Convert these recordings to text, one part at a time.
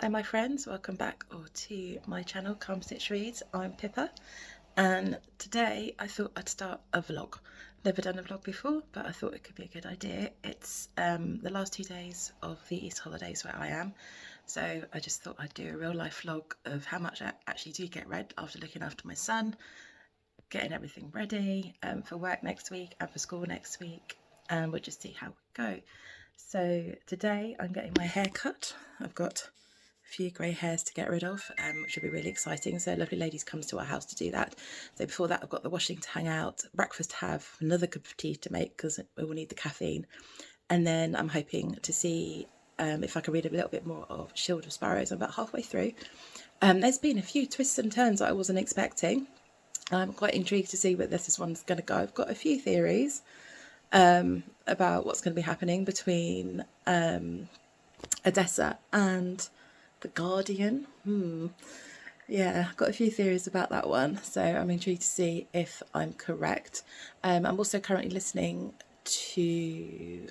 Hi my friends, welcome back to my channel Calm Stitch Reads. I'm Pippa and today I thought I'd start a vlog. Never done a vlog before, but I thought it could be a good idea. It's the last 2 days of the Easter holidays where I am, so I just thought I'd do a real life vlog of how much I actually do get read after looking after my son, getting everything ready for work next week and for school next week, and we'll just see how we go. So today I'm getting my hair cut. I've got few grey hairs to get rid of, which will be really exciting. So a lovely ladies comes to our house to do that. So before that I've got the washing to hang out, breakfast to have, another cup of tea to make because we will need the caffeine, and then I'm hoping to see if I can read a little bit more of Shield of Sparrows. I'm about halfway through. There's been a few twists and turns that I wasn't expecting. I'm quite intrigued to see where this one's going to go. I've got a few theories about what's going to be happening between Odessa and the Guardian. Yeah, I've got a few theories about that one, so I'm intrigued to see if I'm correct. I'm also currently listening to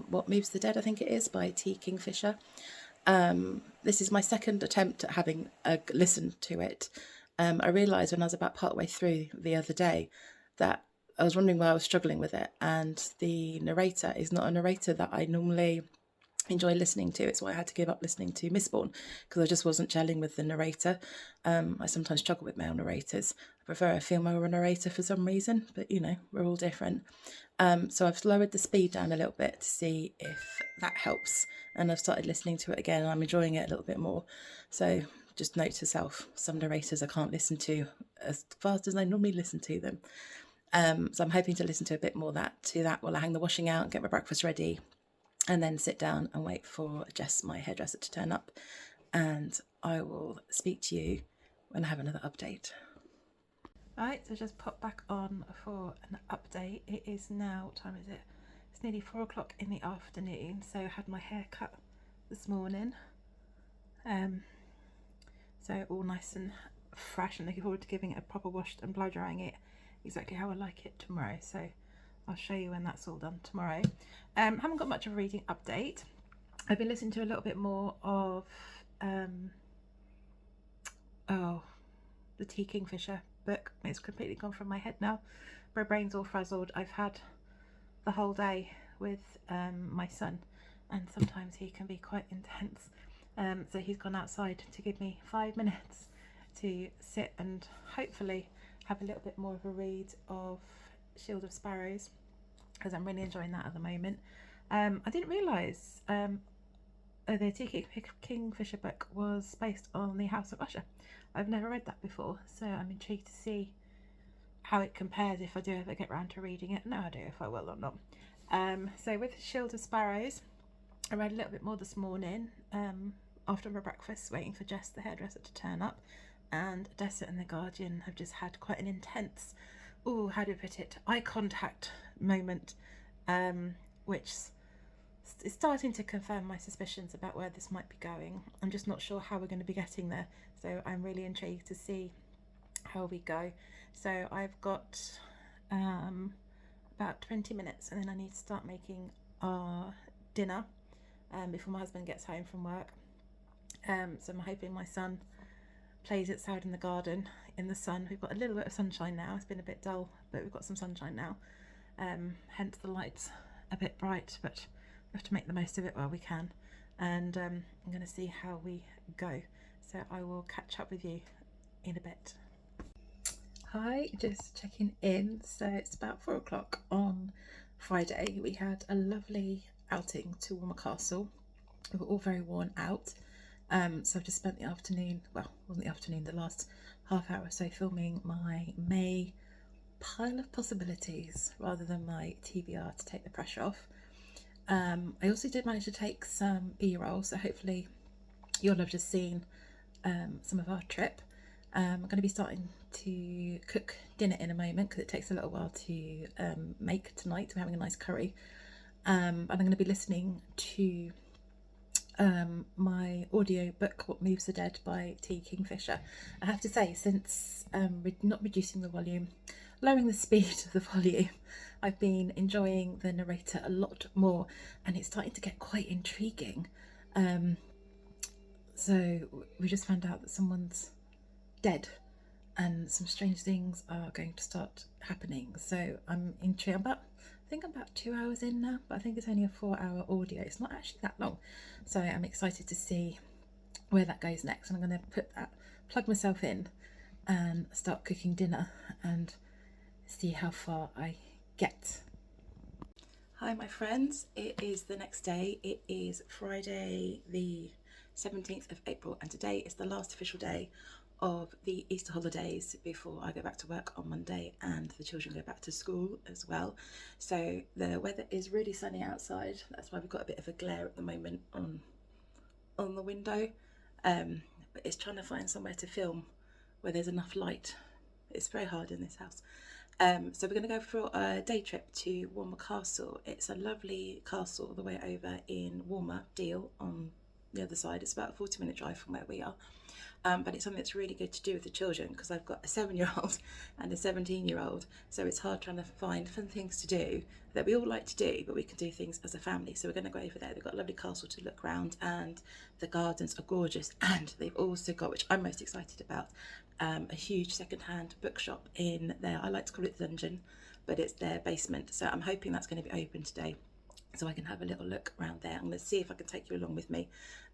What Moves the Dead, I think it is, by T. Kingfisher. This is my second attempt at having listened to it. I realised when I was about partway through the other day that I was wondering why I was struggling with it, and the narrator is not a narrator that I normally enjoy listening to. It's why I had to give up listening to Mistborn, because I just wasn't gelling with the narrator. I sometimes struggle with male narrators. I prefer a female narrator for some reason, but you know, we're all different. So I've lowered the speed down a little bit to see if that helps, and I've started listening to it again and I'm enjoying it a little bit more. So just note to self, some narrators I can't listen to as fast as I normally listen to them. So I'm hoping to listen to a bit more to that while I hang the washing out and get my breakfast ready, and then sit down and wait for Jess, my hairdresser, to turn up, and I will speak to you when I have another update. Right, so just pop back on for an update. It is now, what time is it? It's nearly 4 o'clock in the afternoon, so I had my hair cut this morning. So all nice and fresh, and looking forward to giving it a proper wash and blow drying it exactly how I like it tomorrow. So I'll show you when that's all done tomorrow. Haven't got much of a reading update. I've been listening to a little bit more of the T. Kingfisher book. It's completely gone from my head now. My brain's all frazzled. I've had the whole day with my son, and sometimes he can be quite intense. So he's gone outside to give me 5 minutes to sit and hopefully have a little bit more of a read of Shield of Sparrows, because I'm really enjoying that at the moment. I didn't realise the T. Kingfisher book was based on the House of Usher. I've never read that before, so I'm intrigued to see how it compares if I do ever get around to reading it. No idea if I will or not. So with Shield of Sparrows, I read a little bit more this morning after my breakfast, waiting for Jess, the hairdresser, to turn up. And Odessa and the Guardian have just had quite an intense, how do I put it, eye contact moment, which is starting to confirm my suspicions about where this might be going. I'm just not sure how we're going to be getting there, so I'm really intrigued to see how we go. So I've got about 20 minutes and then I need to start making our dinner before my husband gets home from work. So I'm hoping my son plays outside in the garden in the sun. We've got a little bit of sunshine now. It's been a bit dull, but we've got some sunshine now, hence the lights a bit bright, but we have to make the most of it while we can. And I'm going to see how we go, so I will catch up with you in a bit. Hi, just checking in. So it's about 4 o'clock on Friday. We had a lovely outing to Warmer Castle. We were all very worn out. So I've just spent the afternoon, well, it wasn't the afternoon, the last half hour or so filming my May pile of possibilities rather than my TBR to take the pressure off. I also did manage to take some B-roll, so hopefully you'll have just seen some of our trip. I'm going to be starting to cook dinner in a moment because it takes a little while to make tonight. We're having a nice curry. And I'm going to be listening to my audiobook, What Moves the Dead by T. Kingfisher. I have to say, since not reducing the volume, lowering the speed of the volume, I've been enjoying the narrator a lot more, and it's starting to get quite intriguing. So we just found out that someone's dead and some strange things are going to start happening. So I'm intrigued. I think I'm about 2 hours in now, but I think it's only a 4-hour audio. It's not actually that long. So I'm excited to see where that goes next. And I'm going to plug myself in and start cooking dinner and see how far I get. Hi my friends, it is the next day. It is Friday the 17th of April and today is the last official day of the Easter holidays before I go back to work on Monday and the children go back to school as well. So the weather is really sunny outside. That's why we've got a bit of a glare at the moment on the window, but it's trying to find somewhere to film where there's enough light. It's very hard in this house. So we're going to go for a day trip to Walmer Castle. It's a lovely castle all the way over in Walmer, Deal, on the other side. It's about a 40-minute drive from where we are. But it's something that's really good to do with the children because I've got a 7-year-old and a 17-year-old. So it's hard trying to find fun things to do that we all like to do, but we can do things as a family. So we're going to go over there. They've got a lovely castle to look around and the gardens are gorgeous. And they've also got, which I'm most excited about, a huge second-hand bookshop in there. I like to call it the dungeon, but it's their basement. So I'm hoping that's going to be open today, so I can have a little look around there. I'm going to see if I can take you along with me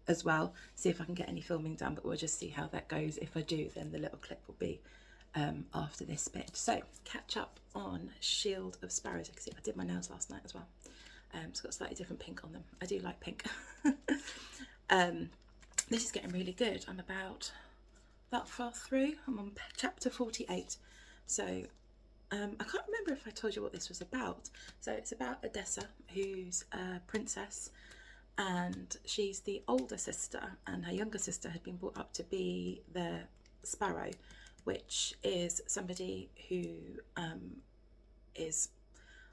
as well, see if I can get any filming done, but we'll just see how that goes. If I do, then the little clip will be after this bit. So catch up on Shield of Sparrows. I can see I did my nails last night as well. It's got a slightly different pink on them. I do like pink. This is getting really good. I'm about that far through. I'm on chapter 48. So I can't remember if I told you what this was about. So it's about Odessa, who's a princess, and she's the older sister, and her younger sister had been brought up to be the Sparrow, which is somebody who is,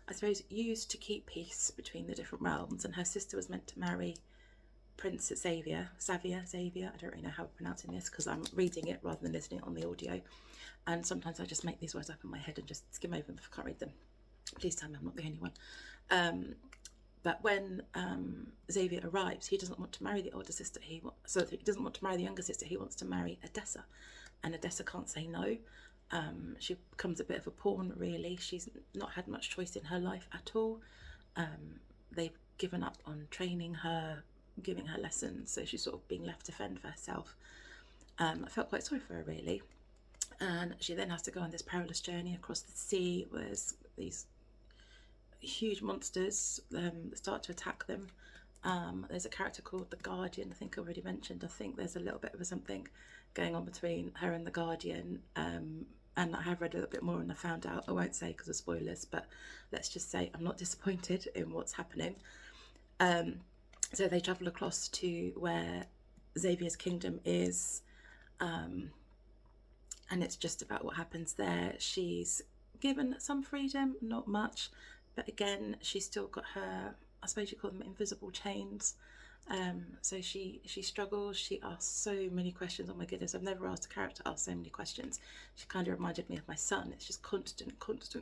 I suppose, used to keep peace between the different realms, and her sister was meant to marry Prince Xavier, I don't really know how I'm pronouncing this because I'm reading it rather than listening on the audio, and sometimes I just make these words up in my head and just skim over them if I can't read them. Please tell me I'm not the only one. But when Xavier arrives, he doesn't want to marry the older sister. He doesn't want to marry the younger sister. He wants to marry Odessa, and Odessa can't say no. She becomes a bit of a pawn, really. She's not had much choice in her life at all. They've given up on training her, giving her lessons, so she's sort of being left to fend for herself. I felt quite sorry for her, really. And she then has to go on this perilous journey across the sea. There's these huge monsters that start to attack them. There's a character called the Guardian, I think I already mentioned. I think there's a little bit of a something going on between her and the Guardian, and I have read a little bit more and I found out, I won't say because of spoilers, but let's just say I'm not disappointed in what's happening. So they travel across to where Xavier's kingdom is, and it's just about what happens there. She's given some freedom, not much, but again, she's still got her, I suppose you call them invisible chains. So she struggles. She asks so many questions. Oh my goodness, I've never asked a character to ask so many questions. She kind of reminded me of my son. It's just constant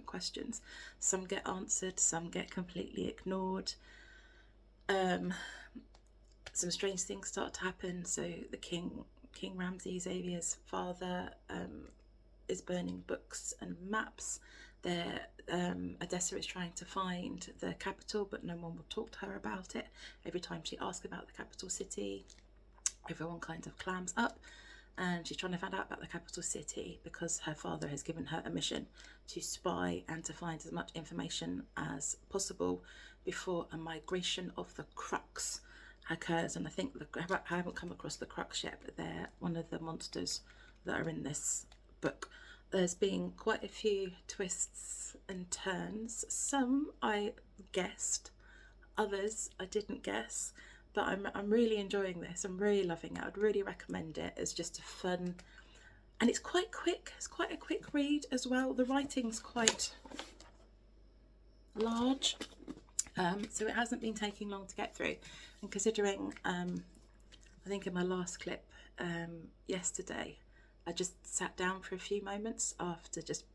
questions. Some get answered, some get completely ignored. Some strange things start to happen. So the King Ramsay, Xavier's father, is burning books and maps. Odessa is trying to find the capital, but no one will talk to her about it. Every time she asks about the capital city, everyone kind of clams up, and she's trying to find out about the capital city because her father has given her a mission to spy and to find as much information as possible before a migration of the Crux occurs. And I think I haven't come across the Crux yet, but they're one of the monsters that are in this book. There's been quite a few twists and turns. Some I guessed, others I didn't guess, but I'm really enjoying this. I'm really loving it. I'd really recommend it. It's just a fun, and it's quite quick. It's quite a quick read as well. The writing's quite large, so it hasn't been taking long to get through. And considering, I think in my last clip yesterday, I just sat down for a few moments after just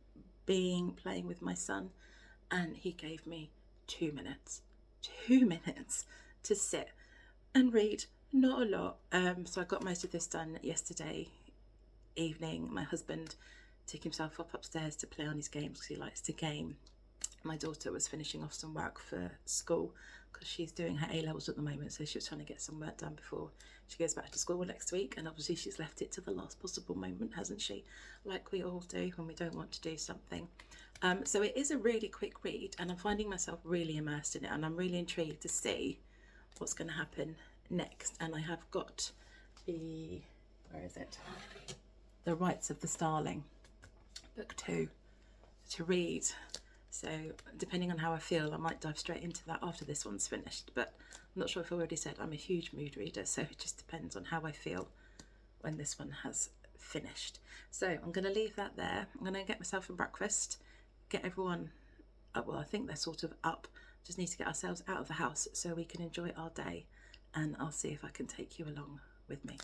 playing with my son, and he gave me 2 minutes to sit and read Not a lot. So I got most of this done yesterday evening. My husband took himself up upstairs to play on his games because he likes to game. My daughter was finishing off some work for school because she's doing her A levels at the moment, so she was trying to get some work done before she goes back to school next week. And obviously, she's left it to the last possible moment, hasn't she? Like we all do when we don't want to do something. So it is a really quick read, and I'm finding myself really immersed in it, and I'm really intrigued to see what's going to happen next. And I have got the, where is it? The Rights of the Starling, book 2, to read. So depending on how I feel, I might dive straight into that after this one's finished. But I'm not sure if I already said I'm a huge mood reader, so it just depends on how I feel when this one has finished. So I'm going to leave that there. I'm going to get myself some breakfast, get everyone up. Well, I think they're sort of up. Just need to get ourselves out of the house so we can enjoy our day. And I'll see if I can take you along with me.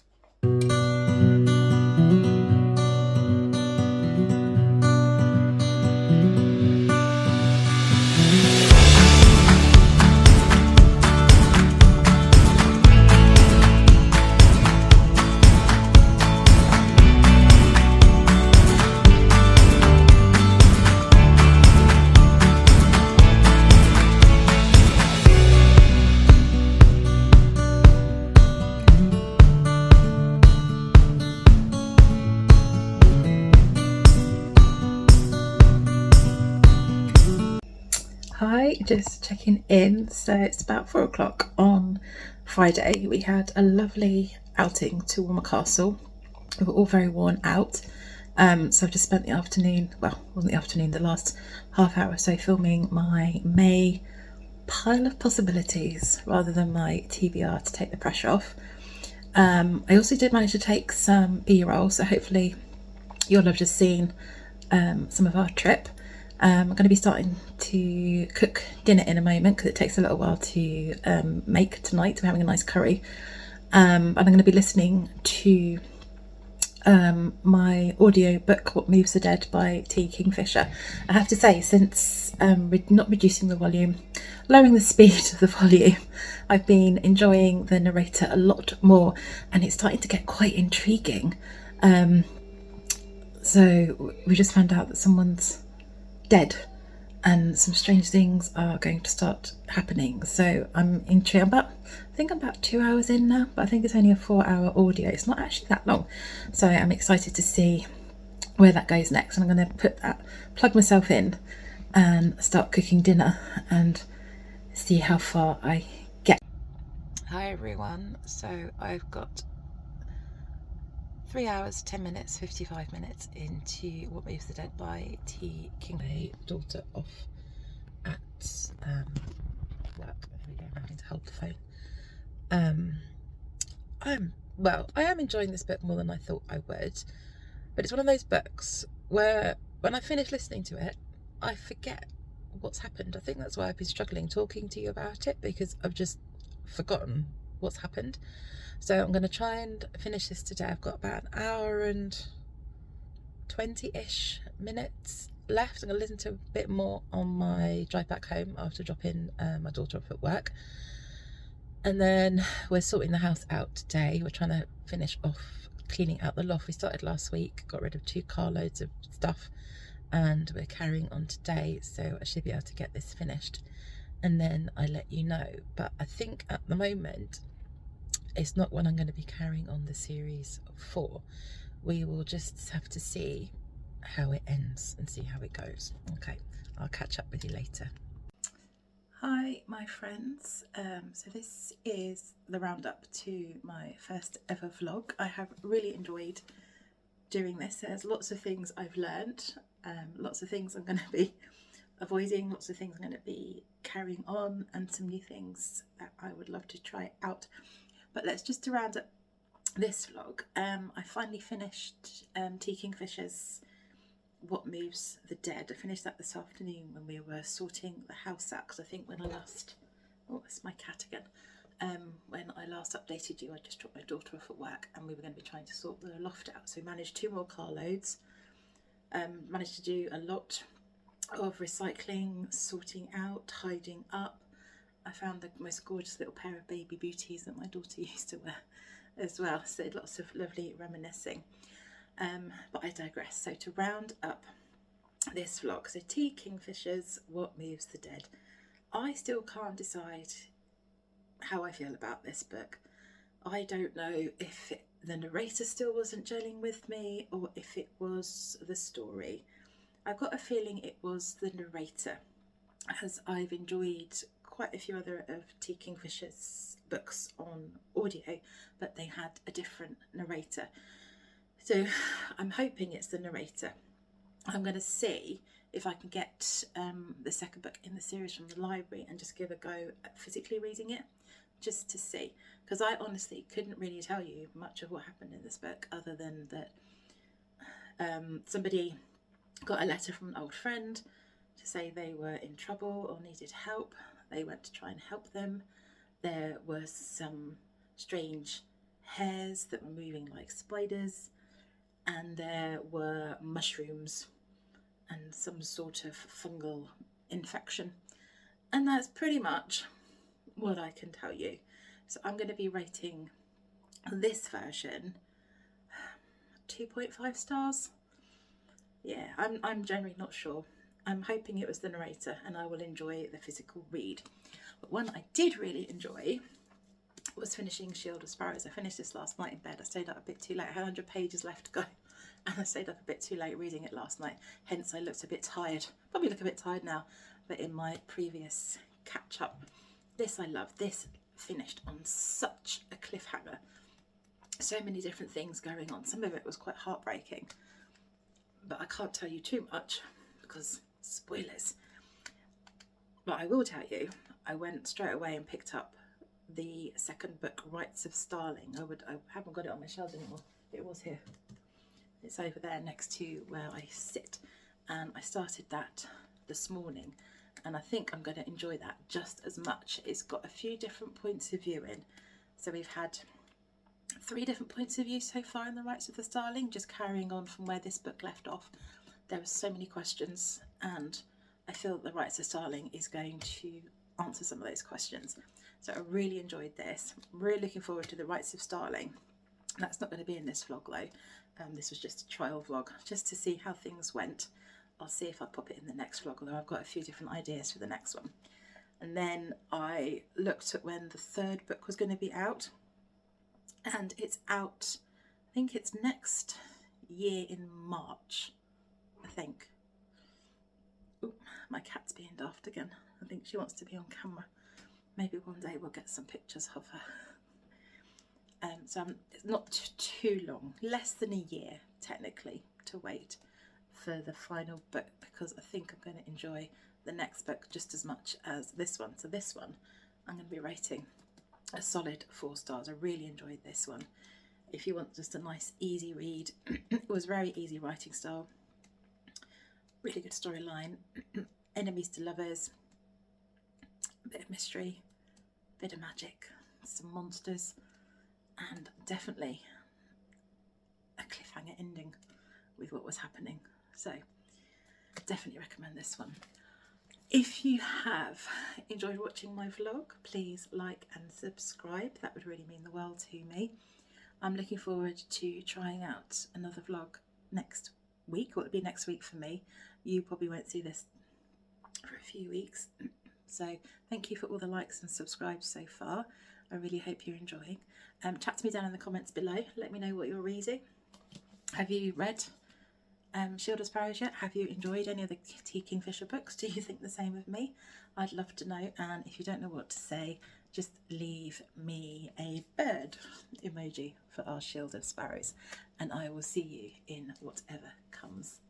Hi, just checking in. So it's about 4 o'clock on Friday. We had a lovely outing to Warmer Castle. We were all very worn out. So I've just spent the afternoon, well, wasn't the afternoon, the last half hour or so filming my May pile of possibilities rather than my TBR to take the pressure off. I also did manage to take some B-roll, so hopefully you'll have just seen some of our trip. I'm going to be starting to cook dinner in a moment because it takes a little while to make tonight. We're having a nice curry. And I'm going to be listening to my audiobook, What Moves the Dead by T. Kingfisher. I have to say, since not reducing the volume, lowering the speed of the volume, I've been enjoying the narrator a lot more, and it's starting to get quite intriguing. So we just found out that someone's dead and some strange things are going to start happening. So I'm intrigued. I think I'm about 2 hours in now, but I think it's only a 4-hour audio. It's not actually that long. So I'm excited to see where that goes next. And I'm going to plug myself in and start cooking dinner and see how far I get. Hi everyone. So I've got 3 hours, 10 minutes, 55 minutes into What Moves the Dead by T. King. My daughter off at work. There we go, I'm having to hold the phone. I am enjoying this book more than I thought I would, but it's one of those books where when I finish listening to it, I forget what's happened. I think that's why I've been struggling talking to you about it, because I've just forgotten what's happened. So I'm going to try and finish this today. I've got about an hour and 20-ish minutes left. I'm going to listen to a bit more on my drive back home after dropping my daughter off at work. And then we're sorting the house out today. We're trying to finish off cleaning out the loft. We started last week, got rid of 2 carloads of stuff, and we're carrying on today. So I should be able to get this finished, and then I let you know. But I think at the moment, it's not when I'm going to be carrying on the series 4. We will just have to see how it ends and see how it goes. Okay, I'll catch up with you later. Hi, my friends. So this is the roundup to my first ever vlog. I have really enjoyed doing this. There's lots of things I've learned, lots of things I'm going to be avoiding, lots of things I'm going to be carrying on, and some new things that I would love to try out. But let's just round up this vlog. I finally finished T. Kingfisher's What Moves the Dead. I finished that this afternoon when we were sorting the house out, because I think when I last, oh, it's my cat again. When I last updated you, I just dropped my daughter off at work and we were going to be trying to sort the loft out. So we managed 2 more car loads, managed to do a lot of recycling, sorting out, tidying up. I found the most gorgeous little pair of baby booties that my daughter used to wear as well. So lots of lovely reminiscing. But I digress. So to round up this vlog, so Tea Kingfishers, What Moves the Dead. I still can't decide how I feel about this book. I don't know if the narrator still wasn't gelling with me or if it was the story. I've got a feeling it was the narrator, as I've enjoyed quite a few other of T. Kingfisher's books on audio, but they had a different narrator. So I'm hoping it's the narrator. I'm going to see if I can get the second book in the series from the library and just give a go at physically reading it, just to see, because I honestly couldn't really tell you much of what happened in this book other than that somebody got a letter from an old friend to say they were in trouble or needed help. They went to try and help them. There were some strange hairs that were moving like spiders, and there were mushrooms and some sort of fungal infection. And that's pretty much what I can tell you. So I'm going to be rating this version 2.5 stars. Yeah, I'm generally not sure. I'm hoping it was the narrator and I will enjoy the physical read. But one I did really enjoy was finishing Shield of Sparrows. I finished this last night in bed. I stayed up a bit too late. I had 100 pages left to go and I stayed up a bit too late reading it last night. Hence I looked a bit tired. Probably look a bit tired now, but in my previous catch up. This I love. This finished on such a cliffhanger. So many different things going on. Some of it was quite heartbreaking, but I can't tell you too much because spoilers. But I will tell you, I went straight away and picked up the second book, Rights of Starling. I haven't got it on my shelves anymore. It was here. It's over there next to where I sit. And I started that this morning. And I think I'm going to enjoy that just as much. It's got a few different points of view in. So we've had 3 different points of view so far in the Rights of the Starling, just carrying on from where this book left off. There were so many questions, and I feel that the Rights of Starling is going to answer some of those questions. So I really enjoyed this. I'm really looking forward to the Rights of Starling. That's not going to be in this vlog though. This was just a trial vlog, just to see how things went. I'll see if I pop it in the next vlog, although I've got a few different ideas for the next one. And then I looked at when the third book was going to be out, and it's out, I think it's next year in March, I think. Ooh, my cat's being daft again. I think she wants to be on camera. Maybe one day we'll get some pictures of her. So it's not too long, less than a year technically, to wait for the final book, because I think I'm going to enjoy the next book just as much as this one. So this one I'm going to be rating a solid 4 stars. I really enjoyed this one. If you want just a nice easy read, it was very easy writing style, really good storyline, enemies to lovers, a bit of mystery, a bit of magic, some monsters, and definitely a cliffhanger ending with what was happening. So definitely recommend this one. If you have enjoyed watching my vlog, please like and subscribe. That would really mean the world to me. I'm looking forward to trying out another vlog next week, or it'll be next week for me. You probably won't see this for a few weeks. So thank you for all the likes and subscribes so far. I really hope you're enjoying. Chat to me down in the comments below. Let me know what you're reading. Have you read Shield of Sparrows yet? Have you enjoyed any of the T. Kingfisher books? Do you think the same of me? I'd love to know. And if you don't know what to say, just leave me a bird emoji for our Shield of Sparrows, and I will see you in whatever comes